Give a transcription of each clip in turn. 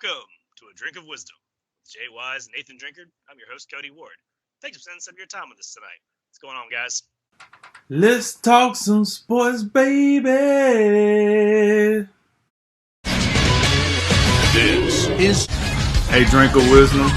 Welcome to A Drink of Wisdom with Jay Wise and Nathan Drinkard. I'm your host, Cody Ward. Thanks for spending some of your time with us tonight. What's going on, guys? Let's talk some sports, baby. This is A Drink of Wisdom.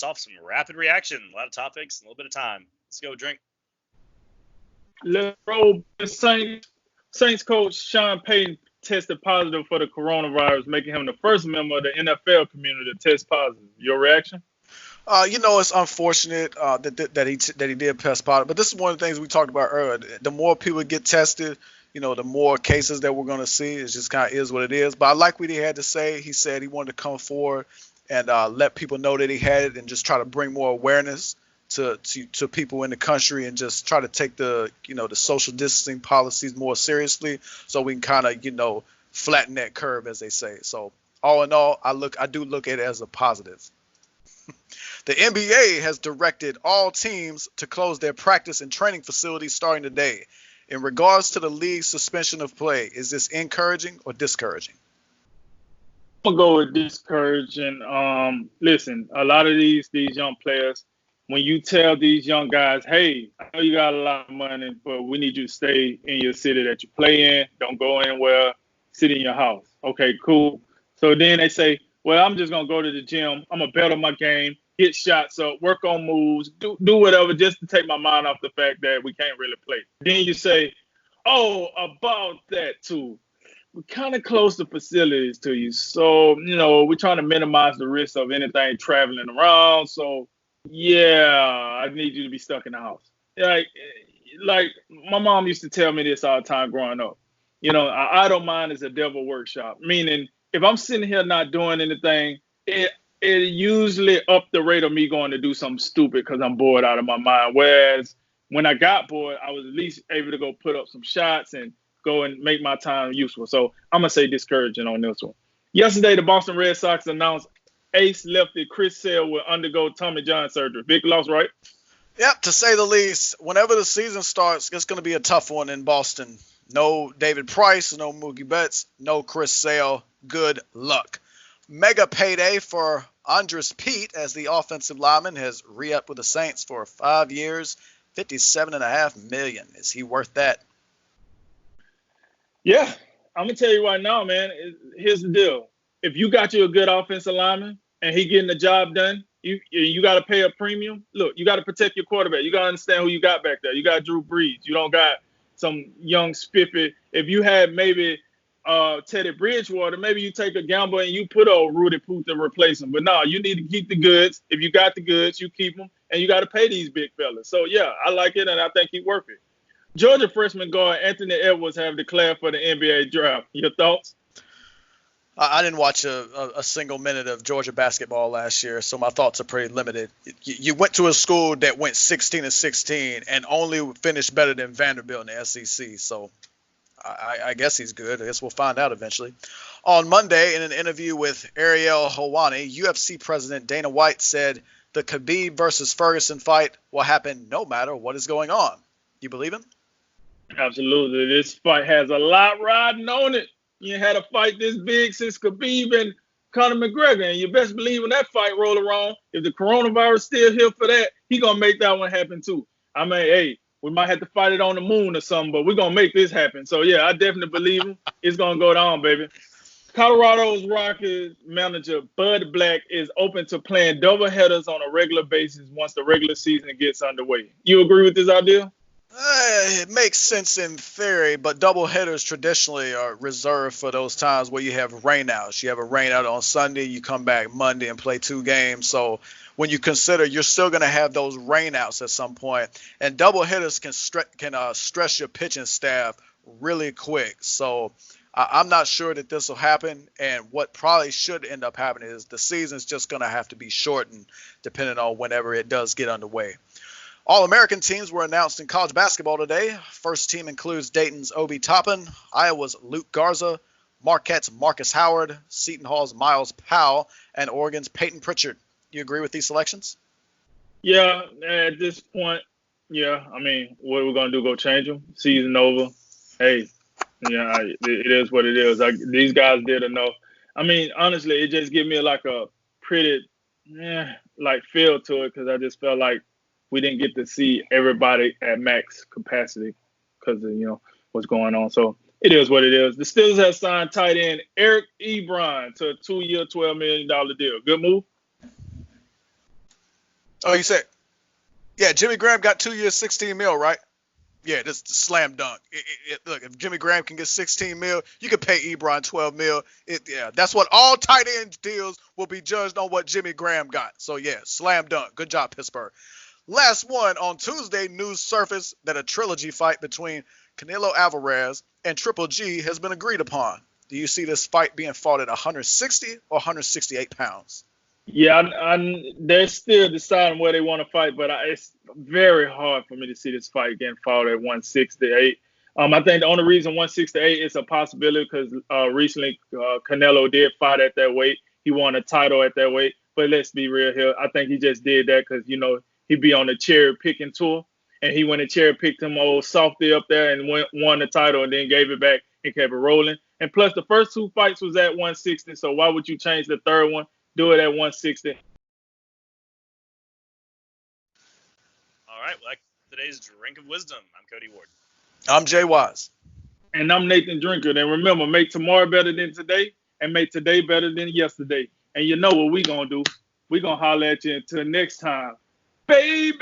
Off some rapid reaction, a lot of topics, a little bit of time. Let's go, Drink. Let's roll. Saints coach Sean Payton tested positive for the coronavirus, making him the first member of the NFL community to test positive. Your reaction? It's unfortunate that he did test positive, but this is one of the things we talked about earlier. The more people get tested, the more cases that we're going to see. It just kind of is what it is. But I like what he had to say. He said he wanted to come forward and let people know that he had it and just try to bring more awareness to people in the country and just try to take the social distancing policies more seriously so we can kind of, flatten that curve, as they say. So all in all, I do look at it as a positive. The NBA has directed all teams to close their practice and training facilities starting today. In regards to the league's suspension of play, is this encouraging or discouraging? I'm gonna go with discouraging. Listen, a lot of these young players, when you tell these young guys, hey, I know you got a lot of money, but we need you to stay in your city that you play in. Don't go anywhere. Sit in your house. Okay, cool. So then they say, well, I'm just gonna go to the gym. I'm gonna better my game, get shots up, work on moves, do whatever just to take my mind off the fact that we can't really play. Then you say, oh, about that too. We kind of close the facilities to you. So, we're trying to minimize the risk of anything traveling around. So, yeah, I need you to be stuck in the house. Like my mom used to tell me this all the time growing up. An idle mind is a devil workshop, meaning if I'm sitting here not doing anything, it usually up the rate of me going to do something stupid because I'm bored out of my mind. Whereas when I got bored, I was at least able to go put up some shots and go and make my time useful. So I'm going to say discouraging on this one. Yesterday, the Boston Red Sox announced ace lefty Chris Sale will undergo Tommy John surgery. Big loss, right? Yep, to say the least. Whenever the season starts, it's going to be a tough one in Boston. No David Price, no Mookie Betts, no Chris Sale. Good luck. Mega payday for Andres Pete as the offensive lineman has re-upped with the Saints for 5 years, $57.5 million. Is he worth that? Yeah, I'm going to tell you right now, man, here's the deal. If you got you a good offensive lineman and he getting the job done, you got to pay a premium. Look, you got to protect your quarterback. You got to understand who you got back there. You got Drew Brees. You don't got some young spiffy. If you had maybe Teddy Bridgewater, maybe you take a gamble and you put a Rudy Poot to replace him. But no, you need to keep the goods. If you got the goods, you keep them, and you got to pay these big fellas. So, yeah, I like it, and I think he's worth it. Georgia freshman guard Anthony Edwards have declared for the NBA draft. Your thoughts? I didn't watch a single minute of Georgia basketball last year, so my thoughts are pretty limited. You went to a school that went 16-16 and only finished better than Vanderbilt in the SEC, so I guess he's good. I guess we'll find out eventually. On Monday, in an interview with Ariel Helwani, UFC president Dana White said the Khabib versus Ferguson fight will happen no matter what is going on. You believe him? Absolutely. This fight has a lot riding on it. You ain't had a fight this big since Khabib and Conor McGregor. And you best believe when that fight roll around, if the coronavirus still here for that, he going to make that one happen too. I mean, hey, we might have to fight it on the moon or something, but we're going to make this happen. So, yeah, I definitely believe him. It's going to go down, baby. Colorado's Rockies manager Bud Black is open to playing doubleheaders on a regular basis once the regular season gets underway. You agree with this idea? It makes sense in theory, but doubleheaders traditionally are reserved for those times where you have rainouts. You have a rainout on Sunday, you come back Monday and play 2 games. So when you consider you're still going to have those rainouts at some point, and doubleheaders can stress your pitching staff really quick. So I'm not sure that this will happen, and what probably should end up happening is the season's just going to have to be shortened depending on whenever it does get underway. All-American teams were announced in college basketball today. First team includes Dayton's Obi Toppin, Iowa's Luke Garza, Marquette's Marcus Howard, Seton Hall's Miles Powell, and Oregon's Peyton Pritchard. You agree with these selections? Yeah, at this point, yeah. I mean, what are we gonna do? Go change them? Season over. Hey, yeah, it is what it is. These guys did enough. I mean, honestly, it just gave me like a pretty, like feel to it because I just felt like we didn't get to see everybody at max capacity because of what's going on. So it is what it is. The Steelers have signed tight end Eric Ebron to a 2-year, $12 million deal. Good move. Oh, you said, yeah, Jimmy Graham got 2 years, 16 mil, right? Yeah, this is a slam dunk. Look, if Jimmy Graham can get 16 mil, you can pay Ebron 12 mil. That's what all tight end deals will be judged on what Jimmy Graham got. So, yeah, slam dunk. Good job, Pittsburgh. Last one, on Tuesday, news surfaced that a trilogy fight between Canelo Alvarez and Triple G has been agreed upon. Do you see this fight being fought at 160 or 168 pounds? Yeah, they're still deciding where they want to fight, but it's very hard for me to see this fight getting fought at 168. I think the only reason 168 is a possibility because recently Canelo did fight at that weight. He won a title at that weight. But let's be real here. I think he just did that because, he'd be on the cherry picking tour, and he went and cherry picked him old softy up there and won the title and then gave it back and kept it rolling. And plus, the first 2 fights was at 160, so why would you change the third one? Do it at 160. All right, well, today's Drink of Wisdom. I'm Cody Ward. I'm Jay Wise. And I'm Nathan Drinker. And remember, make tomorrow better than today and make today better than yesterday. And you know what we're going to do. We're going to holler at you until next time. Baby!